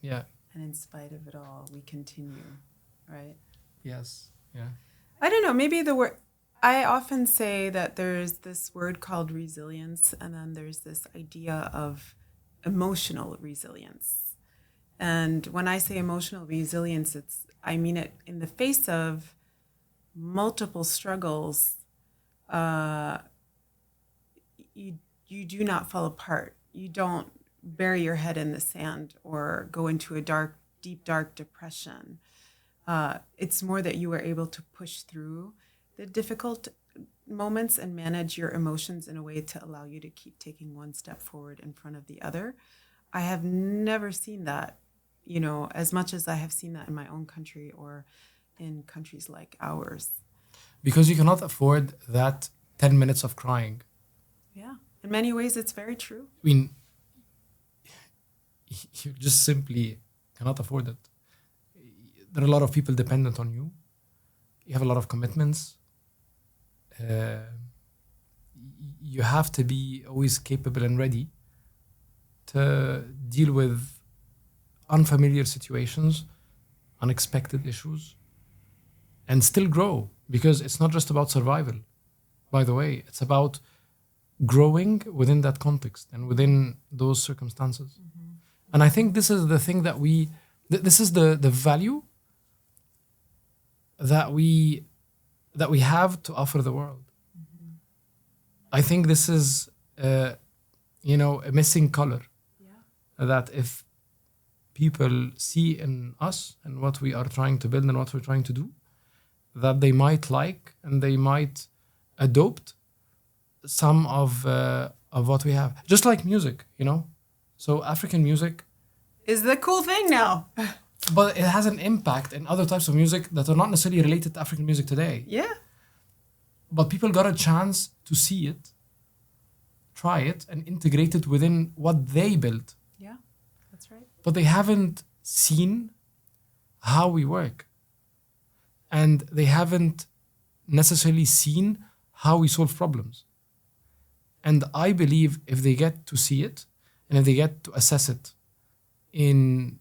Speaker 2: Yeah.
Speaker 1: And in spite of it all, we continue, right?
Speaker 2: Yes. Yeah.
Speaker 1: I don't know. Maybe the word, I often say that there's this word called resilience, and then there's this idea of emotional resilience. And when I say emotional resilience, I mean it in the face of multiple struggles. Uh, you do not fall apart. You don't bury your head in the sand or go into a deep, dark depression. It's more that you are able to push through the difficult moments and manage your emotions in a way to allow you to keep taking one step forward in front of the other. I have never seen that, as much as I have seen that in my own country or in countries like ours.
Speaker 2: Because you cannot afford that 10 minutes of crying.
Speaker 1: Yeah. In many ways, it's very true.
Speaker 2: I mean, you just simply cannot afford it. There are a lot of people dependent on you. You have a lot of commitments. You have to be always capable and ready to deal with unfamiliar situations, unexpected issues, and still grow, because it's not just about survival. By the way, it's about growing within that context and within those circumstances. And I think this is the thing that this is the value that we have to offer the world. I think this is a missing color.
Speaker 1: Yeah.
Speaker 2: That if people see in us and what we are trying to build and what we're trying to do, that they might like and they might adopt some of what we have. Just like music, So African music
Speaker 1: is the cool thing now.
Speaker 2: but it has an impact in other types of music that are not necessarily related to African music today.
Speaker 1: Yeah.
Speaker 2: But people got a chance to see it, try it, and integrate it within what they built.
Speaker 1: Yeah, that's right.
Speaker 2: But they haven't seen how we work. And they haven't necessarily seen how we solve problems. And I believe if they get to see it and if they get to assess it in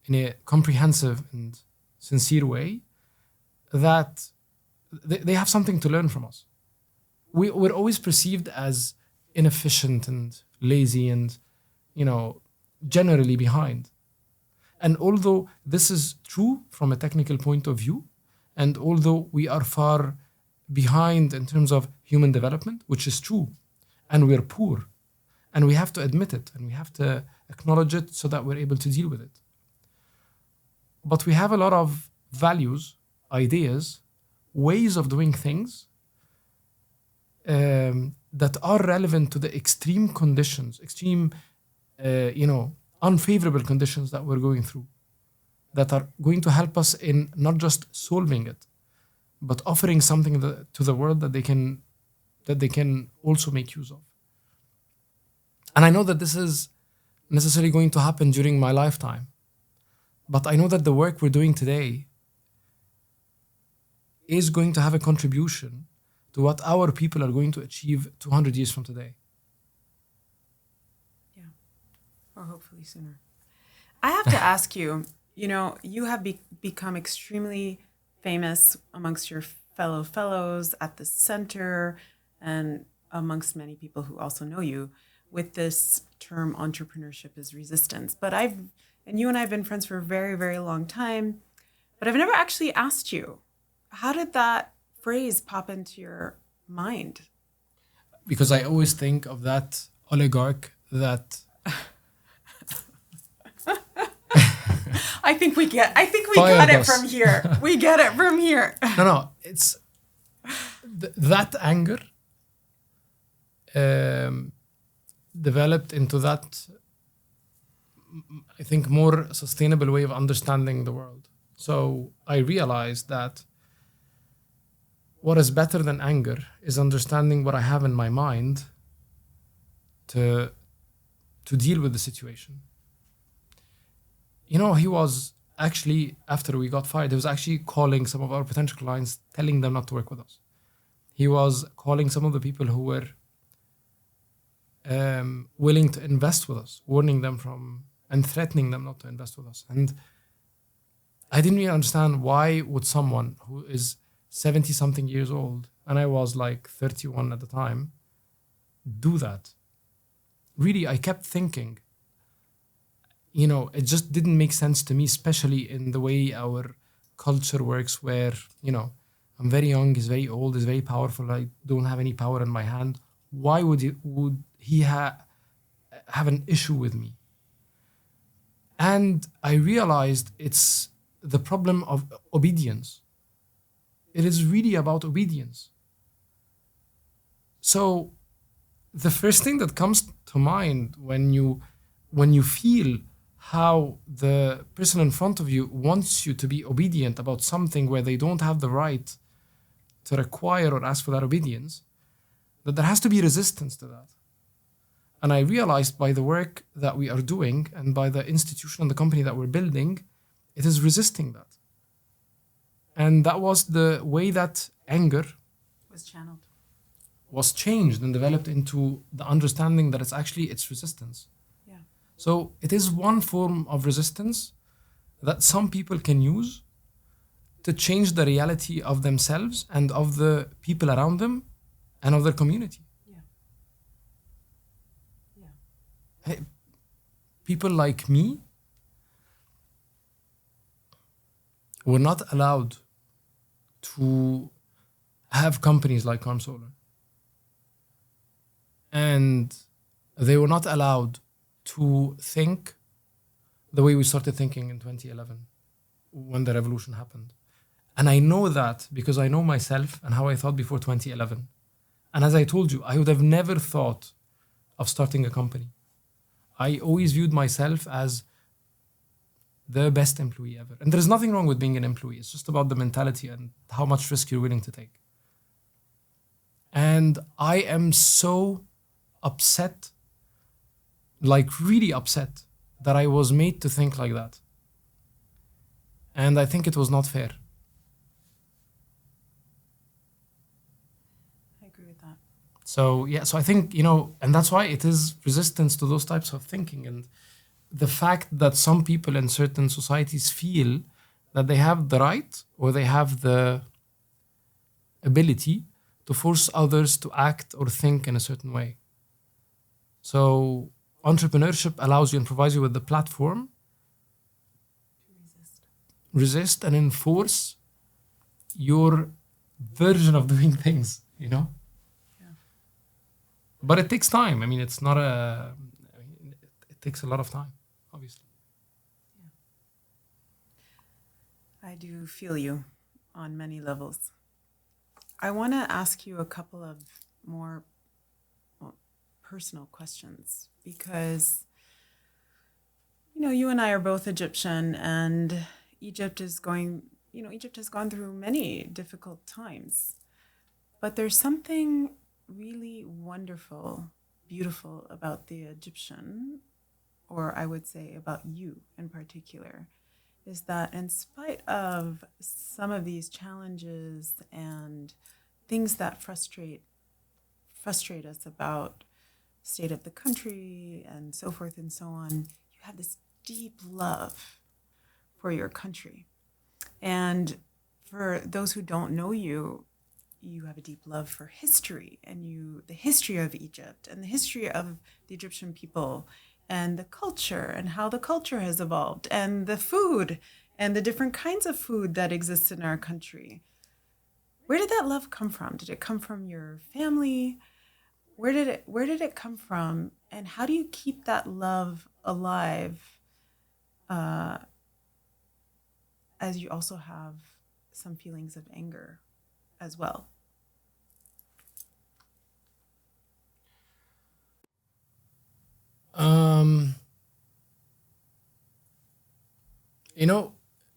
Speaker 2: a comprehensive and sincere way, that they have something to learn from us. We're always perceived as inefficient and lazy and, generally behind. And although this is true from a technical point of view, and although we are far behind in terms of human development, which is true, and we're poor, and we have to admit it, and we have to acknowledge it so that we're able to deal with it. But we have a lot of values, ideas, ways of doing things that are relevant to the extreme conditions, unfavorable conditions that we're going through, that are going to help us in not just solving it, but offering something to the world that they can also make use of. And I know that this is necessarily going to happen during my lifetime. But I know that the work we're doing today is going to have a contribution to what our people are going to achieve 200 years from today.
Speaker 1: Yeah, or hopefully sooner. I have to ask you, you have become extremely famous amongst your fellow fellows at the center and amongst many people who also know you with this term entrepreneurship is resistance. And you and I have been friends for a very, very long time, but I've never actually asked you, how did that phrase pop into your mind?
Speaker 2: Because I always think of that oligarch that
Speaker 1: I think we got it from here. We get it from here.
Speaker 2: No, it's that anger developed into that, I think, more sustainable way of understanding the world. So I realized that what is better than anger is understanding what I have in my mind to deal with the situation. He was actually, after we got fired, he was actually calling some of our potential clients, telling them not to work with us. He was calling some of the people who were willing to invest with us, warning them from and threatening them not to invest with us. And I didn't really understand why would someone who is 70 something years old, and I was like 31 at the time, do that. Really, I kept thinking, it just didn't make sense to me, especially in the way our culture works, where, I'm very young, he's very old, he's very powerful, I don't have any power in my hand. Why would he have an issue with me? And I realized it's the problem of obedience. It is really about obedience. So the first thing that comes to mind when you feel how the person in front of you wants you to be obedient about something where they don't have the right to require or ask for that obedience, that there has to be resistance to that. And I realized by the work that we are doing and by the institution and the company that we're building, it is resisting that. And that was the way that anger was changed and developed into the understanding that it's resistance.
Speaker 1: Yeah.
Speaker 2: So it is one form of resistance that some people can use to change the reality of themselves and of the people around them and of their community. Hey, people like me were not allowed to have companies like KarmSolar. And they were not allowed to think the way we started thinking in 2011 when the revolution happened. And I know that because I know myself and how I thought before 2011. And as I told you, I would have never thought of starting a company. I always viewed myself as the best employee ever. And there's nothing wrong with being an employee. It's just about the mentality and how much risk you're willing to take. And I am so upset, like really upset, that I was made to think like that. And I think it was not fair.
Speaker 1: I agree with that.
Speaker 2: So I think, and that's why it is resistance to those types of thinking. And the fact that some people in certain societies feel that they have the right or they have the ability to force others to act or think in a certain way. So entrepreneurship allows you and provides you with the platform to resist and enforce your version of doing things, Yeah. But it takes time. I mean, it takes a lot of time, obviously.
Speaker 1: Yeah. I do feel you on many levels. I want to ask you a couple of more personal questions because, you and I are both Egyptian, and Egypt has gone through many difficult times. But there's something really wonderful beautiful about the Egyptian, or I would say about you in particular, is that in spite of some of these challenges and things that frustrate us about state of the country and so forth and so on, you have this deep love for your country. And for those who don't know you, you have a deep love for history, and the history of Egypt and the history of the Egyptian people and the culture and how the culture has evolved and the food and the different kinds of food that exists in our country. Where did that love come from? Did it come from your family? Where did it come from? And how do you keep that love alive as you also have some feelings of anger as well?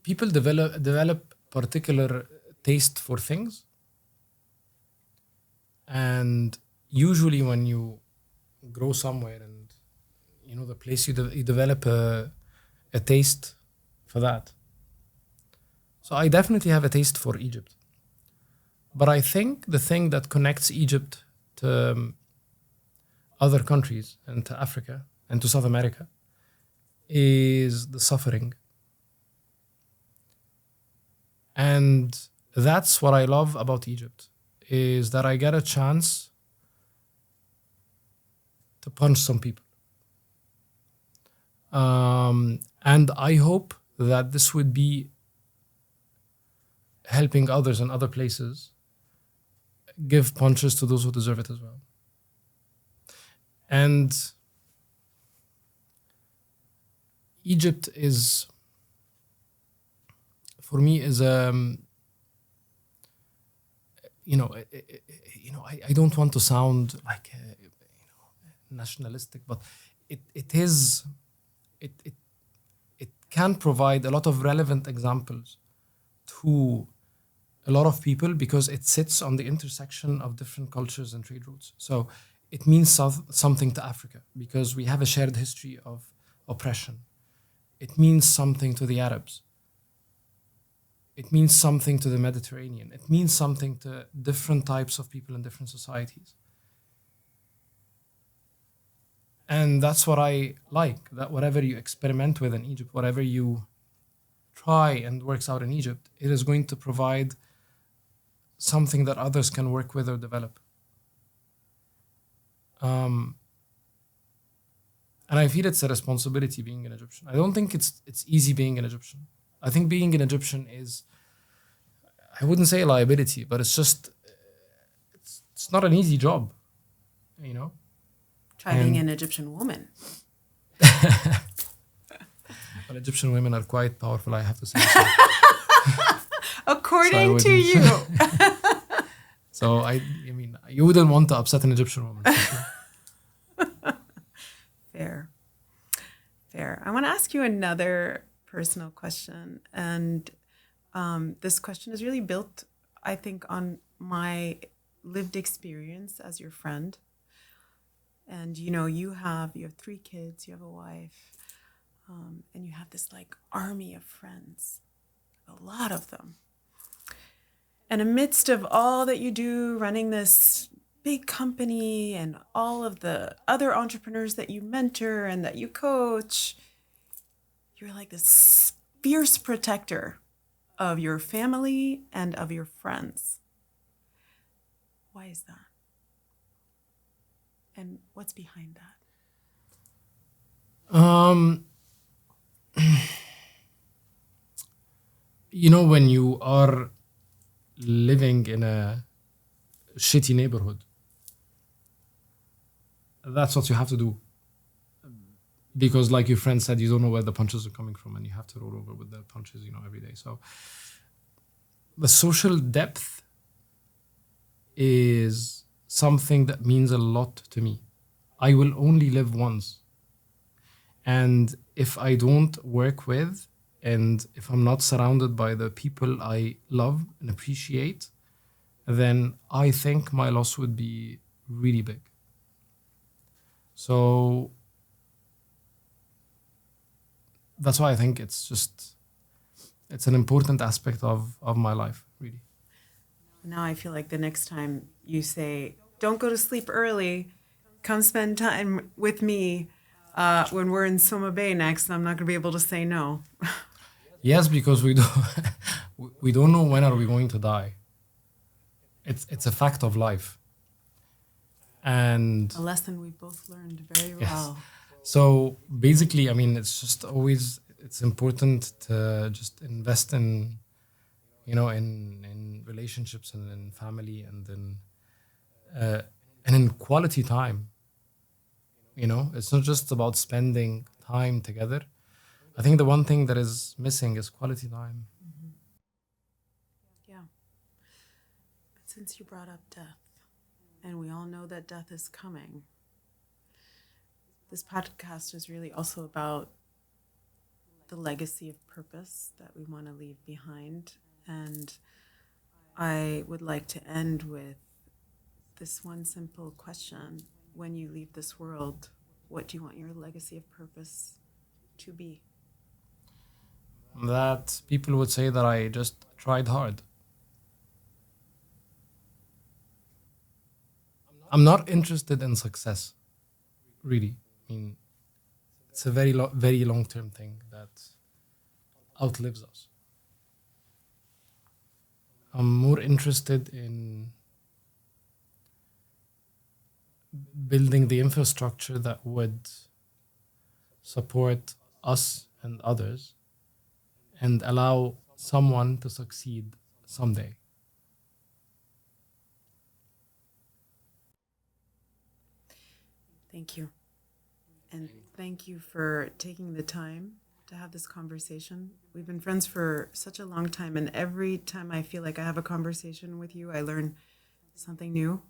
Speaker 2: People develop particular taste for things, and usually when you grow somewhere and the place, you develop a taste for that. So I definitely have a taste for Egypt, but I think the thing that connects Egypt to other countries and to Africa and to South America is the suffering. And that's what I love about Egypt, is that I get a chance to punch some people. And I hope that this would be helping others in other places give punches to those who deserve it as well. And Egypt is, for me, is I don't want to sound like nationalistic, but it can provide a lot of relevant examples to a lot of people because it sits on the intersection of different cultures and trade routes. So it means something to Africa because we have a shared history of oppression. It means something to the Arabs. It means something to the Mediterranean. It means something to different types of people in different societies. And that's what I like, that whatever you experiment with in Egypt, whatever you try and works out in Egypt, it is going to provide something that others can work with or develop. And I feel it's a responsibility being an Egyptian. I don't think it's easy being an Egyptian. I think being an Egyptian is, I wouldn't say a liability, but it's just, it's not an easy job,
Speaker 1: Try being an Egyptian woman.
Speaker 2: Well, Egyptian women are quite powerful, I have to say. So.
Speaker 1: According to you.
Speaker 2: So, I mean, you wouldn't want to upset an Egyptian woman. For sure.
Speaker 1: Fair. I want to ask you another personal question. And this question is really built, I think, on my lived experience as your friend. And, you have 3 kids, you have a wife, and you have this army of friends, a lot of them. And amidst of all that you do, running this big company and all of the other entrepreneurs that you mentor and that you coach, you're like this fierce protector of your family and of your friends. Why is that? And what's behind that?
Speaker 2: When you are living in a shitty neighborhood, that's what you have to do. Because like your friend said, you don't know where the punches are coming from and you have to roll over with the punches, every day. So the social depth is something that means a lot to me. I will only live once. And if I don't work with, and if I'm not surrounded by the people I love and appreciate, then I think my loss would be really big. So that's why I think it's an important aspect of my life, really.
Speaker 1: Now I feel like the next time you say, don't go to sleep early, come spend time with me when we're in Soma Bay next, I'm not going to be able to say no.
Speaker 2: Yes, because we don't know when are we going to die. It's a fact of life. And
Speaker 1: A lesson we both learned very
Speaker 2: yes.
Speaker 1: well.
Speaker 2: So basically, I mean, it's important to just invest in, in relationships and in family and in quality time. It's not just about spending time together. I think the one thing that is missing is quality time.
Speaker 1: Mm-hmm. Yeah. But since you brought up death, and we all know that death is coming, this podcast is really also about the legacy of purpose that we want to leave behind. And I would like to end with this one simple question. When you leave this world, what do you want your legacy of purpose to be?
Speaker 2: That people would say that I just tried hard. I'm not interested in success, really. I mean, it's a very, very long-term thing that outlives us. I'm more interested in building the infrastructure that would support us and others and allow someone to succeed someday.
Speaker 1: Thank you. And thank you for taking the time to have this conversation. We've been friends for such a long time, and every time I feel like I have a conversation with you, I learn something new.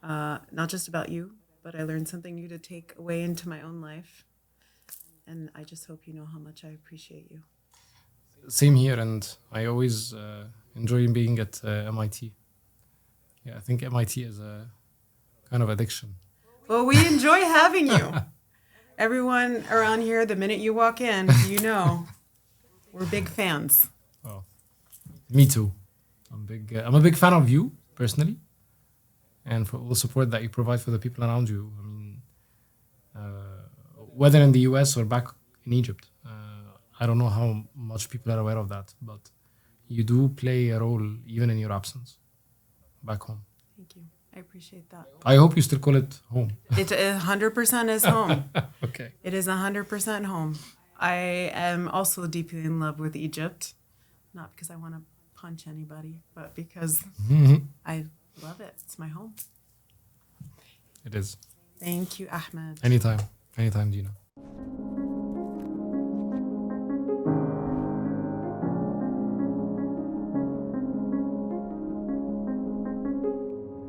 Speaker 1: Not just about you, but I learned something new to take away into my own life. And I just hope you know how much I appreciate you.
Speaker 2: Same here, and I always enjoy being at MIT. Yeah, I think MIT is a kind of addiction.
Speaker 1: Well, we enjoy having you. Everyone around here, the minute you walk in, we're big fans.
Speaker 2: Oh, me too. I'm a big fan of you personally, and for all the support that you provide for the people around you. I mean, whether in the US or back in Egypt, I don't know how much people are aware of that, but you do play a role even in your absence back home.
Speaker 1: Thank you. I appreciate that.
Speaker 2: I hope you still call it home.
Speaker 1: It 100% is home.
Speaker 2: Okay.
Speaker 1: It is 100% home. I am also deeply in love with Egypt, not because I want to punch anybody, but because I love it. It's my home.
Speaker 2: It is.
Speaker 1: Thank you, Ahmed.
Speaker 2: Anytime, Dina.